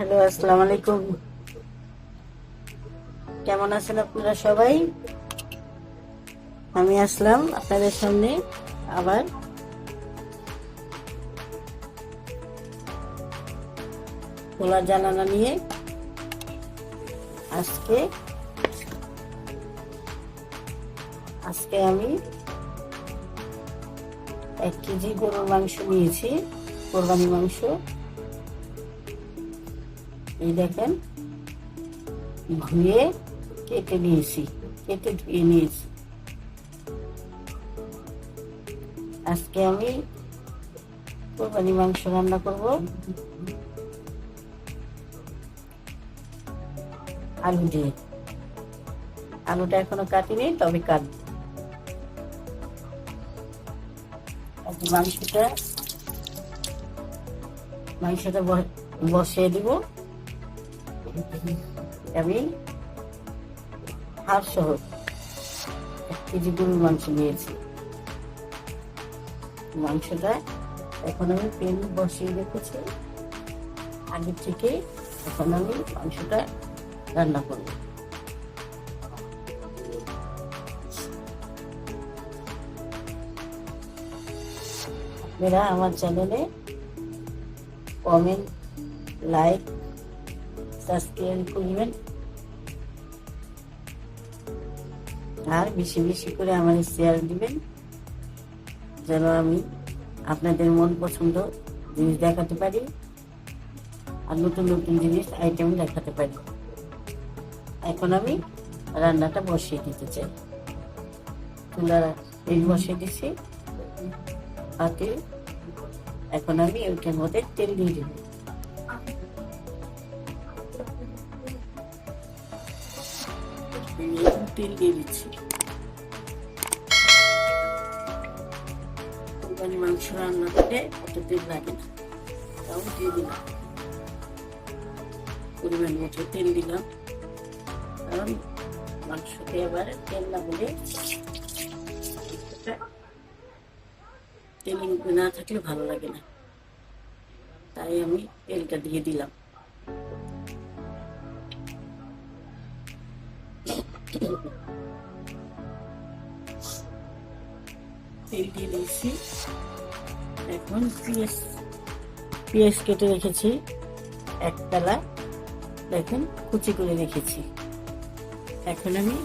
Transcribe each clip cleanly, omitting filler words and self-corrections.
Hello, আসসালামু আলাইকুম। কেমন আছেন আপনারা সবাই? আমি আসলাম আপনাদের সামনে আবার খোলা জানালা নিয়ে। আজকে আজকে আমি 1 কেজি গরুর মাংস নিয়েছি, কোরবানি মাংস। এই দেখেন, ধুয়ে কেটে ধুয়ে নিয়েছি। আজকে আমি কোরবানি মাংস রান্না করব আলু দিয়ে। আলুটা এখনো কাটিনি, তবে কাটবো। মাংসটা বসিয়ে দিব। আমি হাড় সহ 1 কেজি গরুর মাংস নিয়েছি। মাংসটা এখন আমি প্যান বসিয়ে রেখেছি আগে থেকে। এখন আমি মাংসটা রান্না করব। আপনারা আমার চ্যানেলে কমেন্ট, লাইক, সাবস্ক্রাইব করবেন, আর বেশি বেশি করে আমার শেয়ার দিবেন, যেন আমি আপনাদের মন পছন্দ জিনিস দেখাতে পারি আর নতুন নতুন জিনিস আইটেম দেখাতে পারি। এখন আমি রান্নাটা বসিয়ে দিতে চাই। চুলা বসিয়ে দিছি পাতে। এখন আমি ওইটার মধ্যে তেল দিয়ে দিব। তেল দিয়ে দিচ্ছি। কোরবানি মাংস রান্না করতে অত তেল লাগে না, তাও দিয়ে দিলাম। পরিমাণ মতো তেল দিলাম, কারণ মাংসতে এবার তেল না হলে, তেল না থাকলে ভালো লাগে না, তাই আমি তেলটা দিয়ে দিলাম। তেল দিয়ে দিয়েছি। এখন পেঁয়াজ কেটে রেখেছি, 1 পেলা, দেখেন কুচি করে রেখেছি। এখন আমি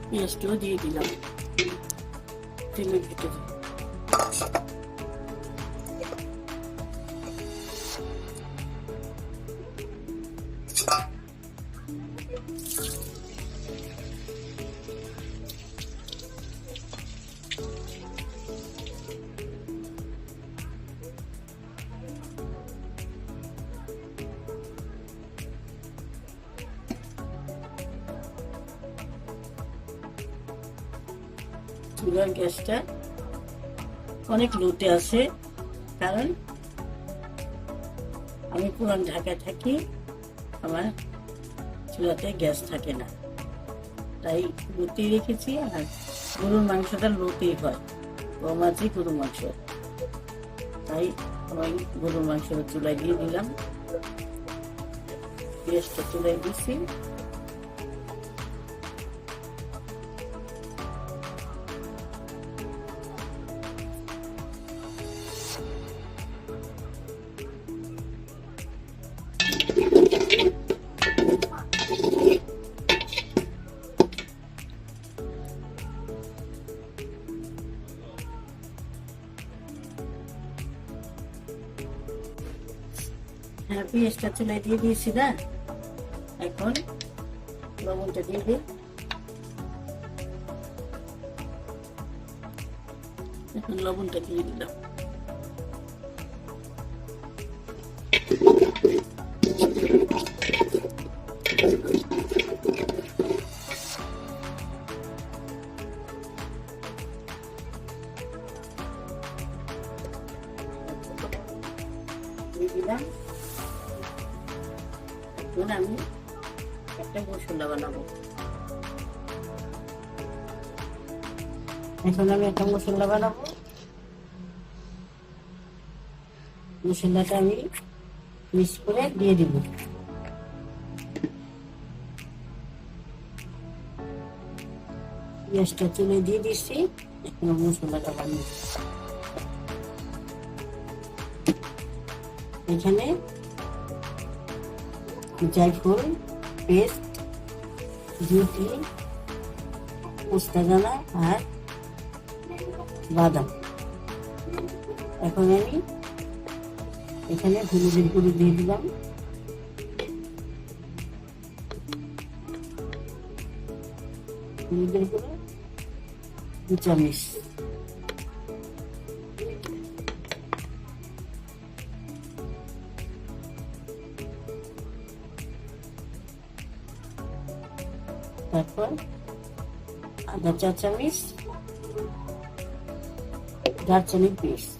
পেঁয়াজটাও দিয়ে দিলাম তেলের ভিতরে। চুলার গ্যাসটা অনেক লোতে আছে, কারণ আমি পুরান ঢাকায় থাকি, আমার চুলাতে গ্যাস থাকে না, তাই লোতেই রেখেছি। আর গরুর মাংসটা লোতেই হয়, মাঝে গরুর মাংস, তাই আমি গরুর মাংস চুলায় দিয়ে দিলাম। গ্যাসটা চুলায় দিচ্ছি। হ্যাঁ, পেঁয়াজটা চুলায় দিয়ে দিয়েছি না, এখন লবণটা দিয়ে দিই। এখন লবণটা দিয়ে দিলাম। দিলাম। এখন আমি একটা মশলা বানাবো। মশলাটা আমি মিক্স করে দিয়ে দিব। পেঁয়াজটা চুলে দিয়ে দিচ্ছি, এখন মশলাটা বানিয়ে এখানে জায়ফল পেস্ট, জুটি, পোস্তাদানা আর বাদাম। এখন আমি এখানে হলুদের গুঁড়ো দিয়ে দিলাম, হলুদের গুঁড়ো 2 চামচ, তারপর আদা 4 চামচ, দারচিনি পেস্ট,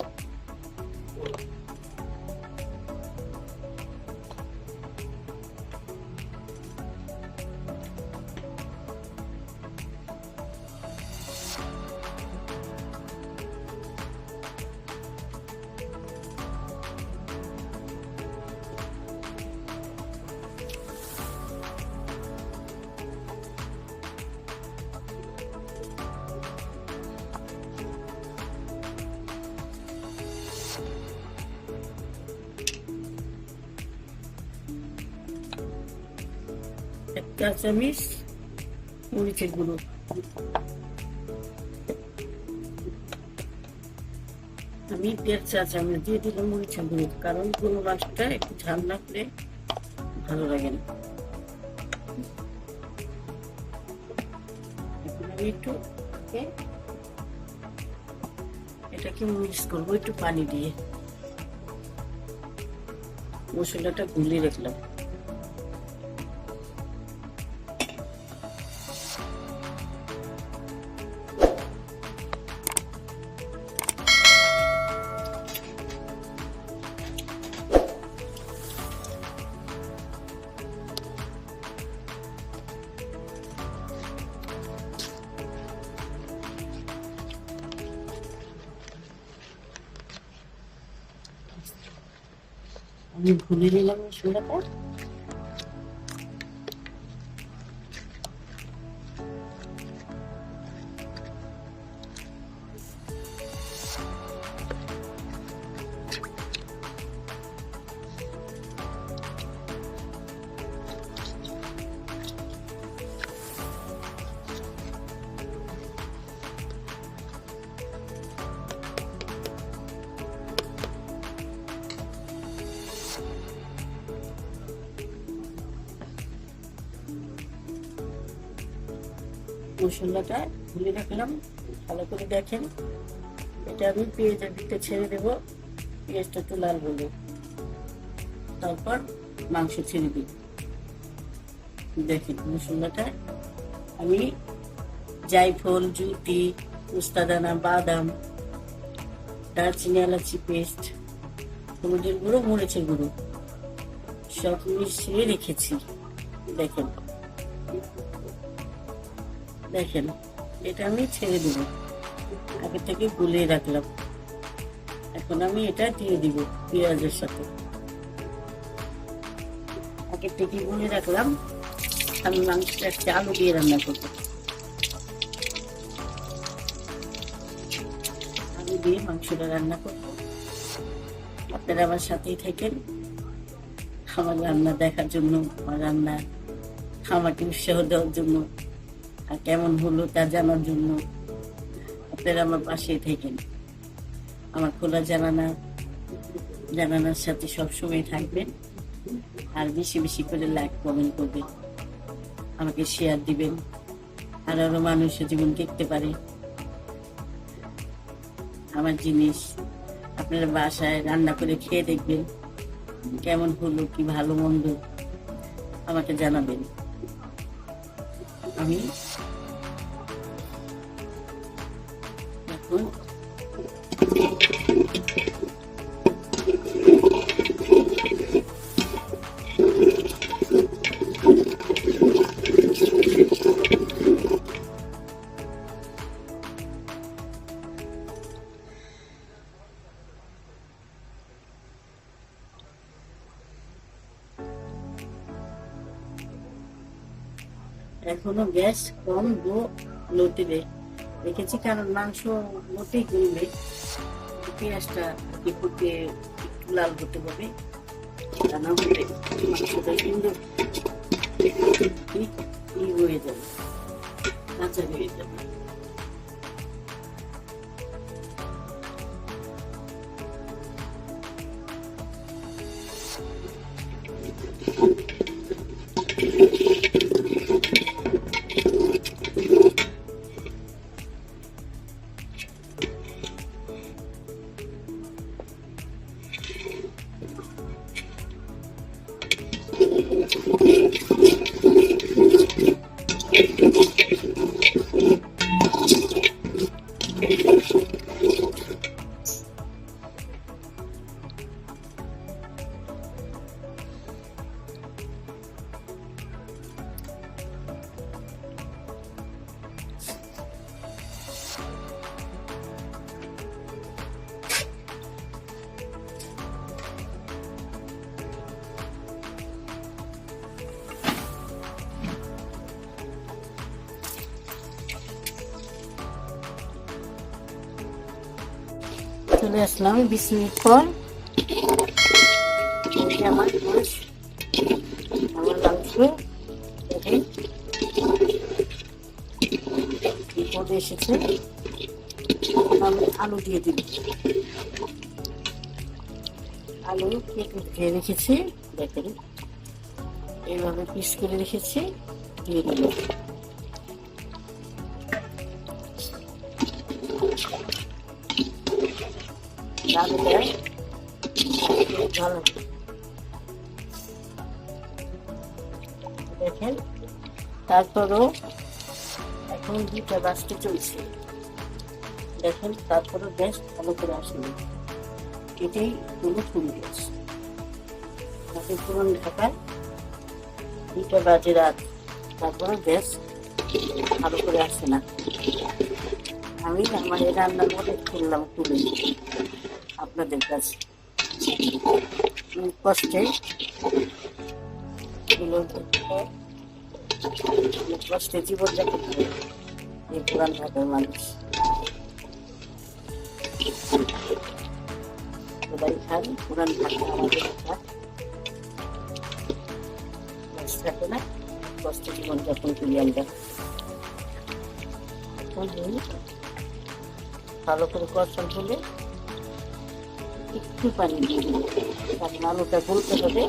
এক 4 চামচ মরিচের গুঁড়ো, আমি 1.5 চা চামচ দিয়ে দিলাম মরিচের গুঁড়ো, কারণ গরু মাংসটা একটু ঝাল না করে ভালো লাগে না। আমি একটু এটাকে মিক্স করবো একটু পানি দিয়ে, মশলাটা গুলিয়ে রাখলাম। আমি ভুলে নিলাম মশলাটা, মশলাটা ভুলে রাখলাম। ভালো করে দেখেন, এটা আমি পেঁয়াজের দিকে ছেড়ে দেব, পেঁয়াজটা একটু লাল হলো, তারপর মাংস ছেড়ে দিব। দেখেন মশলাটা আমি জায়ফল, জুটি, পোস্তাদানা, বাদাম, দারচিনি, এলাচি পেস্ট, হলুদের গুঁড়ো, মরিচের গুঁড়ো সব মিশিয়ে রেখেছি। দেখেন দেখেন এটা আমি ছেড়ে দিব, আগে থেকে গুলিয়ে রাখলাম। এখন আমি এটা দিয়ে দিব পেঁয়াজের সাথে, আগে থেকে গুলিয়ে রাখলাম। আমি মাংসটা একটা আলু দিয়ে রান্না করবো, আলু দিয়ে মাংসটা রান্না করবো। আপনারা আমার সাথেই থাকেন, আমার রান্না দেখার জন্য, আমার রান্না আমাকে উৎসাহ দেওয়ার জন্য, আর কেমন হলো তা জানার জন্য আপনারা আমার পাশেই থাকেন। আমার খোলা জানানার সাথে সবসময় থাকবেন, আর বেশি বেশি করে লাইক কমেন্ট করবেন, আমাকে শেয়ার দিবেন, আর আরো মানুষের জীবন দেখতে পারে আমার জিনিস। আপনারা বাসায় রান্না করে খেয়ে দেখবেন, কেমন হলো কি ভালো মন্দ আমাকে জানাবেন। আমি এখন এখনো গ্যাস কম লোতে রেখেছি, কারণ মাংস মোটেই গলবে, পেঁয়াজটা ফুটিয়ে একটু লাল হতে হবে, তা না হলে মাংসটা সুন্দর হয়ে যাবে, কাঁচা হয়ে যাবে। চলে আসলাম 20 মিনিট পর। আমার মাংস পদে এসেছে। আমি আলু দিয়ে দিব, আলু কেটে ধুয়ে রেখেছি, দেখেন এইভাবে পিস করে রেখেছি, দিয়ে দিল। দেখেন, তারপরও এখন 2টা বাজতে চলছে, দেখেন তারপরও গ্যাস ভালো করে আসেনি, এটাই হলো ফুল গ্যাস। আমাদের পুরন ঢাকায় 2টা বাজে রাত, তারপরও গ্যাস ভালো করে আসে না। আমি আমার এই রান্নার মধ্যে খুললাম, তুলে আপনাদের কাছে কষ্টে কষ্টে জীবনযাপন করে এই পুরান ঢাকার মানুষ। সবাই খান পুরান ঢাকা, আমাদের থাকে না, কষ্টে জীবনযাপন করি আমরা। ভালো করে কষান হলে একটু পানি দিয়ে দিব, কারণ আলুটা গলতে হবে।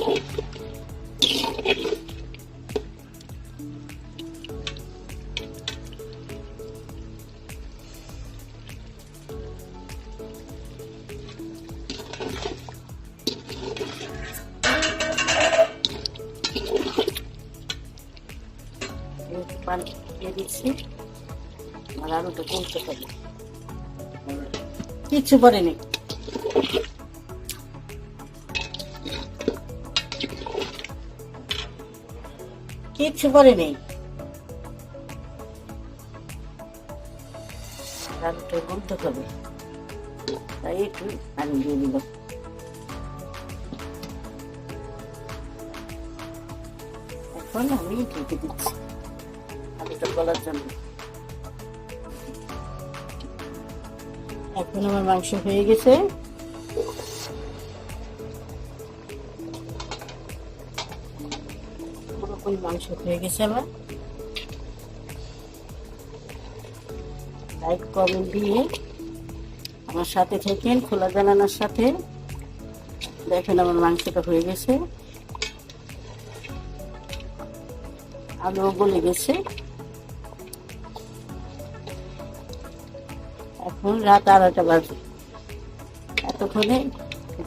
পানি দিয়ে দিচ্ছি, আর আলুটা গলতে হবে, কিচ্ছু পড়েনি। কিচ্ছু পড়েনি, আলুটা গলতে হবে, তাই একটু পানি দিয়ে দিল। এখন আমি ঢেকে দিচ্ছি আলুটা গলার জন্য। এখন আমার মাংস হয়ে গেছে, পুরোপুরি মাংস হয়ে গেছে আমার। লাইক কমেন্ট দিয়ে আমার সাথে থাকেন, খোলা জানানোর সাথে। দেখেন আমার মাংসটা হয়ে গেছে, আলুও গলে গেছে। এখন রাত 2:30 বাজে, এতক্ষণে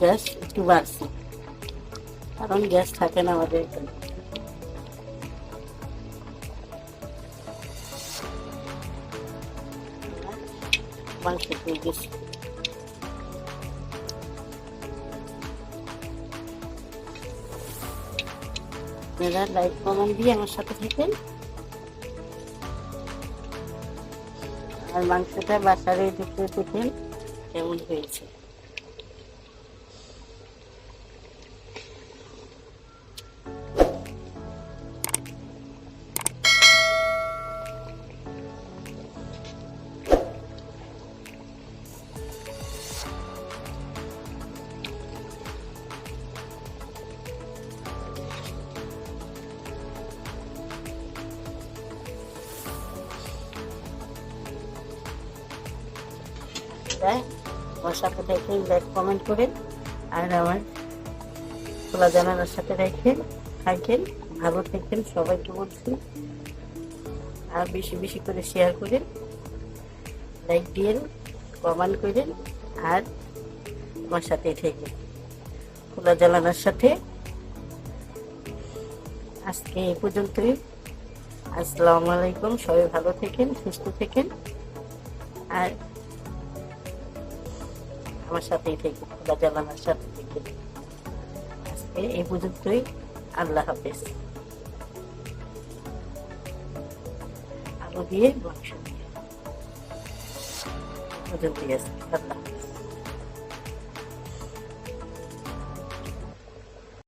গ্যাস একটু বাড়ছে, কারণ গ্যাস থাকে না আমাদের এখানে। মাংস হয়ে গেছে। আপনারা লাইক কমেন্ট দিয়ে আমার সাথে থাকেন। আর মাংসটা বাসারে দেখতে দেখেন কেমন হয়েছে। তাই আমার সাথে থেকে লাইক কমেন্ট করেন, আর আমার খোলা জানালার সাথে রাখেন, থাকেন, ভালো থাকেন, সবাইকে বলছি। আর বেশি বেশি করে শেয়ার করেন, লাইক দিন, কমেন্ট করেন, আর আমার সাথে থেকে খোলা জানালার সাথে। আজকে এই পর্যন্তই। আসসালামু আলাইকুম, সবাই ভালো থাকেন, সুস্থ থাকেন, আর আমার সাথেই থেকে খোলা জানালার সাথে থেকে। আজকে এই পর্যন্তই। আল্লাহ হাফেজ। আলু দিয়ে মাংস দিয়ে পর্যন্তই আছে। আল্লাহ।